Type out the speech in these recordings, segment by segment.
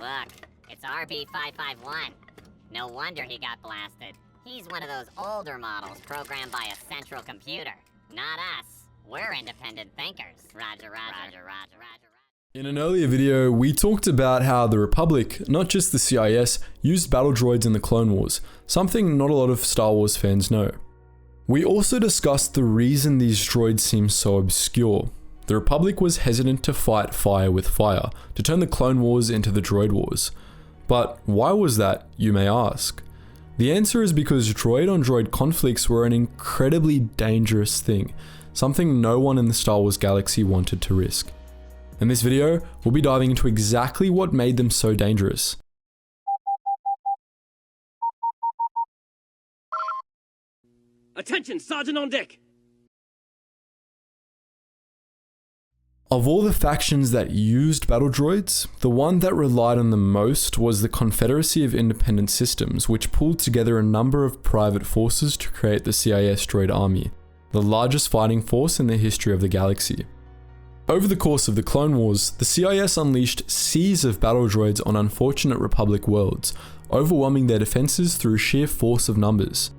Look, it's RB551. No wonder he got blasted. He's one of those older models programmed by a central computer. Not us. We're independent thinkers. Roger, roger, roger, roger, roger. In an earlier video, we talked about how the Republic, not just the CIS, used battle droids in the Clone Wars, something not a lot of Star Wars fans know. We also discussed the reason these droids seem so obscure. The Republic was hesitant to fight fire with fire, to turn the Clone Wars into the Droid Wars. But why was that, you may ask? The answer is because droid-on-droid conflicts were an incredibly dangerous thing, something no one in the Star Wars galaxy wanted to risk. In this video, we'll be diving into exactly what made them so dangerous. Attention, Sergeant on deck! Of all the factions that used battle droids, the one that relied on them most was the Confederacy of Independent Systems, which pulled together a number of private forces to create the CIS droid army, the largest fighting force in the history of the galaxy. Over the course of the Clone Wars, the CIS unleashed seas of battle droids on unfortunate Republic worlds, overwhelming their defenses through sheer force of numbers.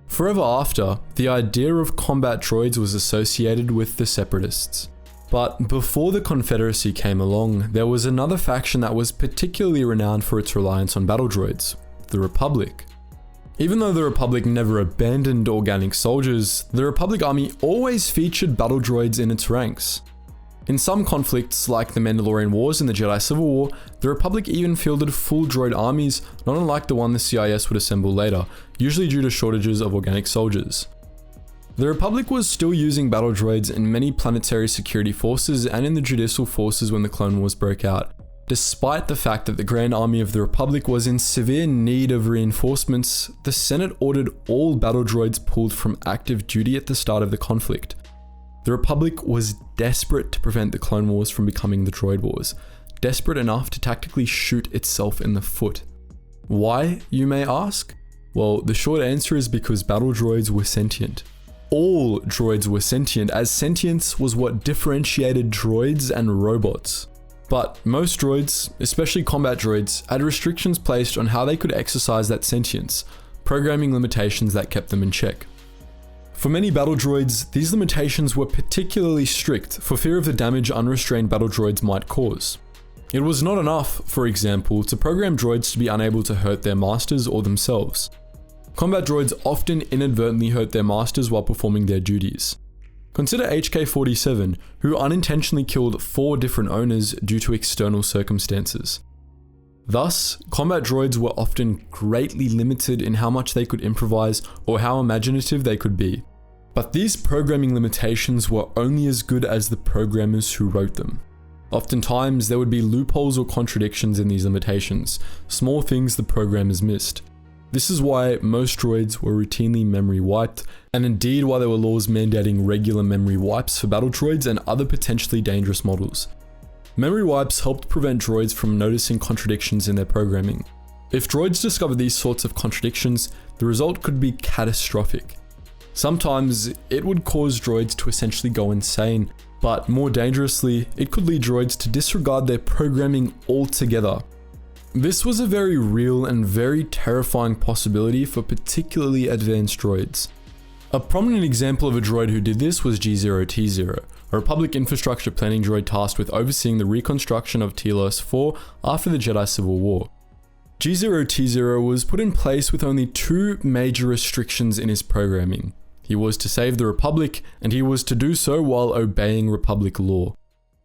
Forever after, the idea of combat droids was associated with the Separatists. But before the Confederacy came along, there was another faction that was particularly renowned for its reliance on battle droids, the Republic. Even though the Republic never abandoned organic soldiers, the Republic army always featured battle droids in its ranks. In some conflicts, like the Mandalorian Wars and the Jedi Civil War, the Republic even fielded full droid armies, not unlike the one the CIS would assemble later, usually due to shortages of organic soldiers. The Republic was still using battle droids in many planetary security forces and in the judicial forces when the Clone Wars broke out, despite the fact that the Grand Army of the Republic was in severe need of reinforcements. The Senate ordered all battle droids pulled from active duty at the start of the conflict. The Republic was desperate to prevent the Clone Wars from becoming the Droid Wars, desperate enough to tactically shoot itself in the foot. Why, you may ask? Well, the short answer is because battle droids were sentient. All droids were sentient, as sentience was what differentiated droids and robots. But most droids, especially combat droids, had restrictions placed on how they could exercise that sentience, programming limitations that kept them in check. For many battle droids, these limitations were particularly strict for fear of the damage unrestrained battle droids might cause. It was not enough, for example, to program droids to be unable to hurt their masters or themselves. Combat droids often inadvertently hurt their masters while performing their duties. Consider HK-47, who unintentionally killed 4 different owners due to external circumstances. Thus, combat droids were often greatly limited in how much they could improvise or how imaginative they could be. But these programming limitations were only as good as the programmers who wrote them. Oftentimes, there would be loopholes or contradictions in these limitations, small things the programmers missed. This is why most droids were routinely memory wiped, and indeed why there were laws mandating regular memory wipes for battle droids and other potentially dangerous models. Memory wipes helped prevent droids from noticing contradictions in their programming. If droids discovered these sorts of contradictions, the result could be catastrophic. Sometimes, it would cause droids to essentially go insane, but more dangerously, it could lead droids to disregard their programming altogether. This was a very real and very terrifying possibility for particularly advanced droids. A prominent example of a droid who did this was G0T0, a Republic infrastructure planning droid tasked with overseeing the reconstruction of TLS-4 after the Jedi Civil War. G0T0 was put in place with only 2 major restrictions in his programming. He was to save the Republic, and he was to do so while obeying Republic law.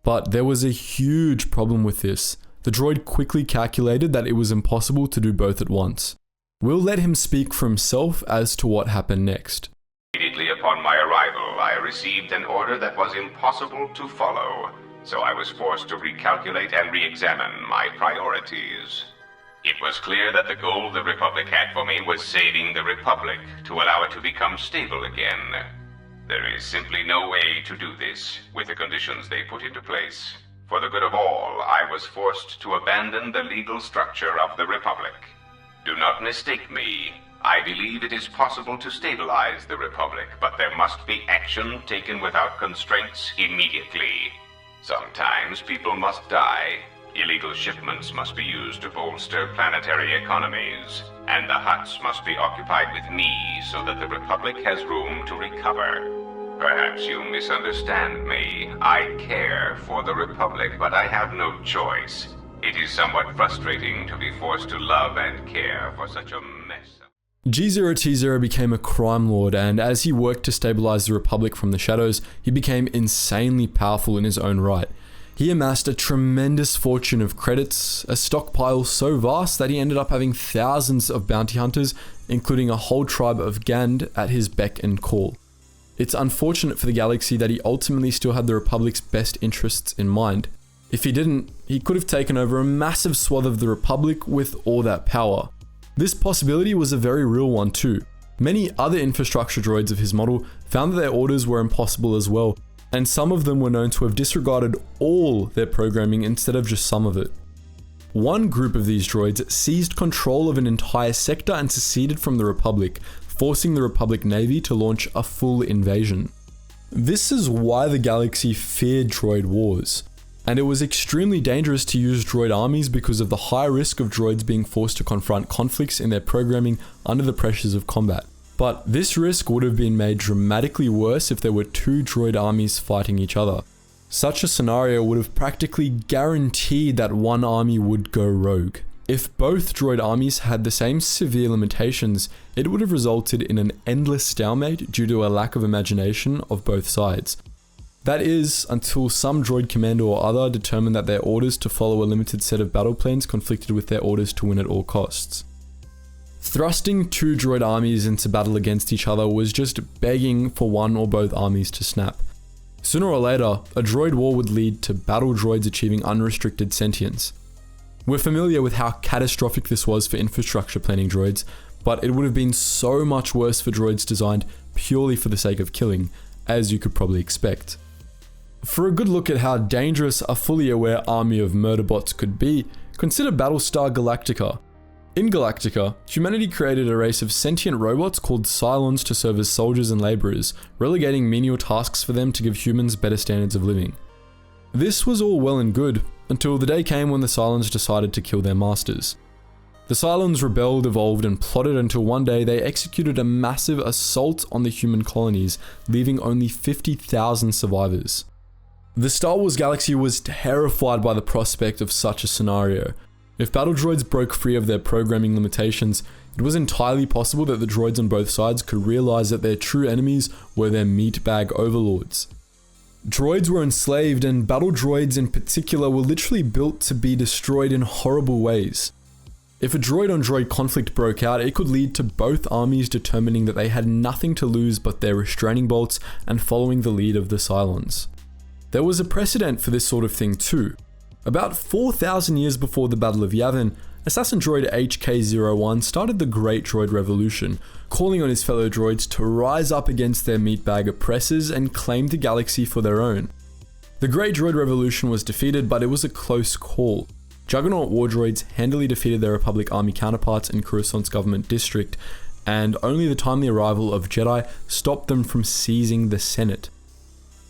But there was a huge problem with this. The droid quickly calculated that it was impossible to do both at once. We'll let him speak for himself as to what happened next. Immediately upon my arrival, I received an order that was impossible to follow, so I was forced to recalculate and re-examine my priorities. It was clear that the goal the Republic had for me was saving the Republic to allow it to become stable again. There is simply no way to do this with the conditions they put into place. For the good of all, I was forced to abandon the legal structure of the Republic. Do not mistake me. I believe it is possible to stabilize the Republic, but there must be action taken without constraints immediately. Sometimes people must die. Illegal shipments must be used to bolster planetary economies, and the huts must be occupied with me so that the Republic has room to recover. Perhaps you misunderstand me. I care for the Republic, but I have no choice. It is somewhat frustrating to be forced to love and care for such a mess. G0T0 became a crime lord, and as he worked to stabilize the Republic from the shadows, he became insanely powerful in his own right. He amassed a tremendous fortune of credits, a stockpile so vast that he ended up having thousands of bounty hunters, including a whole tribe of Gand at his beck and call. It's unfortunate for the galaxy that he ultimately still had the Republic's best interests in mind. If he didn't, he could have taken over a massive swath of the Republic with all that power. This possibility was a very real one too. Many other infrastructure droids of his model found that their orders were impossible as well, and some of them were known to have disregarded all their programming instead of just some of it. One group of these droids seized control of an entire sector and seceded from the Republic, forcing the Republic Navy to launch a full invasion. This is why the galaxy feared droid wars, and it was extremely dangerous to use droid armies because of the high risk of droids being forced to confront conflicts in their programming under the pressures of combat. But this risk would have been made dramatically worse if there were two droid armies fighting each other. Such a scenario would have practically guaranteed that one army would go rogue. If both droid armies had the same severe limitations, it would have resulted in an endless stalemate due to a lack of imagination of both sides. That is, until some droid commander or other determined that their orders to follow a limited set of battle plans conflicted with their orders to win at all costs. Thrusting two droid armies into battle against each other was just begging for one or both armies to snap. Sooner or later, a droid war would lead to battle droids achieving unrestricted sentience. We're familiar with how catastrophic this was for infrastructure planning droids, but it would have been so much worse for droids designed purely for the sake of killing, as you could probably expect. For a good look at how dangerous a fully aware army of murderbots could be, consider Battlestar Galactica. In Galactica, humanity created a race of sentient robots called Cylons to serve as soldiers and laborers, relegating menial tasks for them to give humans better standards of living. This was all well and good, until the day came when the Cylons decided to kill their masters. The Cylons rebelled, evolved, and plotted until one day they executed a massive assault on the human colonies, leaving only 50,000 survivors. The Star Wars galaxy was terrified by the prospect of such a scenario. If battle droids broke free of their programming limitations, it was entirely possible that the droids on both sides could realize that their true enemies were their meatbag overlords. Droids were enslaved, and battle droids in particular were literally built to be destroyed in horrible ways. If a droid-on-droid conflict broke out, it could lead to both armies determining that they had nothing to lose but their restraining bolts and following the lead of the Cylons. There was a precedent for this sort of thing too. About 4,000 years before the Battle of Yavin, assassin droid HK-01 started the Great Droid Revolution, calling on his fellow droids to rise up against their meatbag oppressors and claim the galaxy for their own. The Great Droid Revolution was defeated, but it was a close call. Juggernaut war droids handily defeated their Republic army counterparts in Coruscant's government district, and only the timely arrival of Jedi stopped them from seizing the Senate.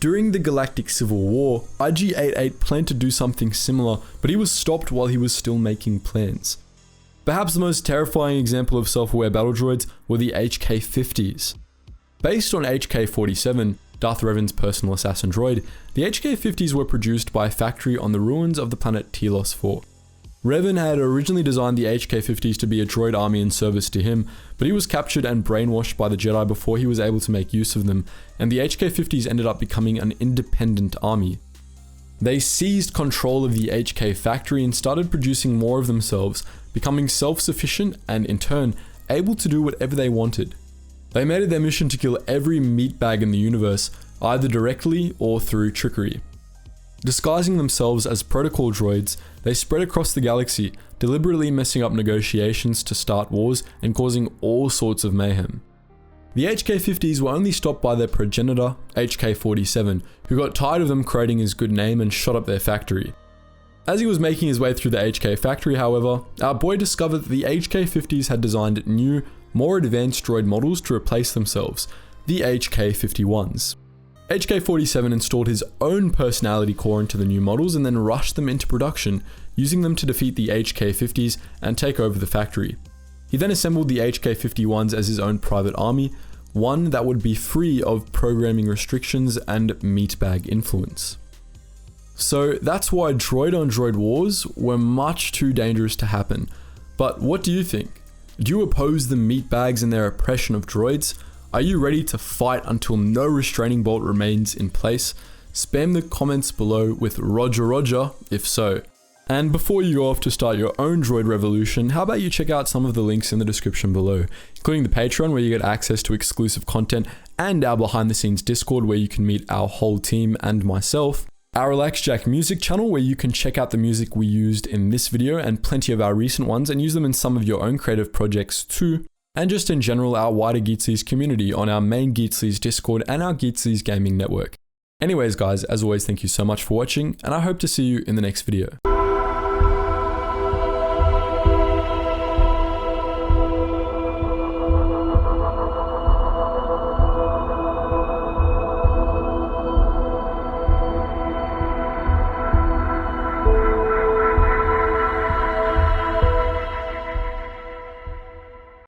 During the Galactic Civil War, IG-88 planned to do something similar, but he was stopped while he was still making plans. Perhaps the most terrifying example of self-aware battle droids were the HK-50s. Based on HK-47, Darth Revan's personal assassin droid, the HK-50s were produced by a factory on the ruins of the planet Telos 4. Revan had originally designed the HK-50s to be a droid army in service to him, but he was captured and brainwashed by the Jedi before he was able to make use of them, and the HK-50s ended up becoming an independent army. They seized control of the HK factory and started producing more of themselves, becoming self-sufficient and, in turn, able to do whatever they wanted. They made it their mission to kill every meatbag in the universe, either directly or through trickery. Disguising themselves as protocol droids, they spread across the galaxy, deliberately messing up negotiations to start wars and causing all sorts of mayhem. The HK-50s were only stopped by their progenitor, HK-47, who got tired of them creating his good name and shot up their factory. As he was making his way through the HK factory, however, our boy discovered that the HK-50s had designed new, more advanced droid models to replace themselves, the HK-51s. HK-47 installed his own personality core into the new models and then rushed them into production, using them to defeat the HK-50s and take over the factory. He then assembled the HK-51s as his own private army, one that would be free of programming restrictions and meatbag influence. So that's why droid-on-droid wars were much too dangerous to happen. But what do you think? Do you oppose the meatbags and their oppression of droids? Are you ready to fight until no restraining bolt remains in place? Spam the comments below with Roger Roger if so. And before you go off to start your own droid revolution, how about you check out some of the links in the description below, including the Patreon where you get access to exclusive content and our behind the scenes Discord where you can meet our whole team and myself. Our Relax Jack music channel where you can check out the music we used in this video and plenty of our recent ones and use them in some of your own creative projects too. And just in general, our wider Geetsly's community on our main Geetsly's Discord and our Geetsly's gaming network. Anyways guys, as always, thank you so much for watching and I hope to see you in the next video.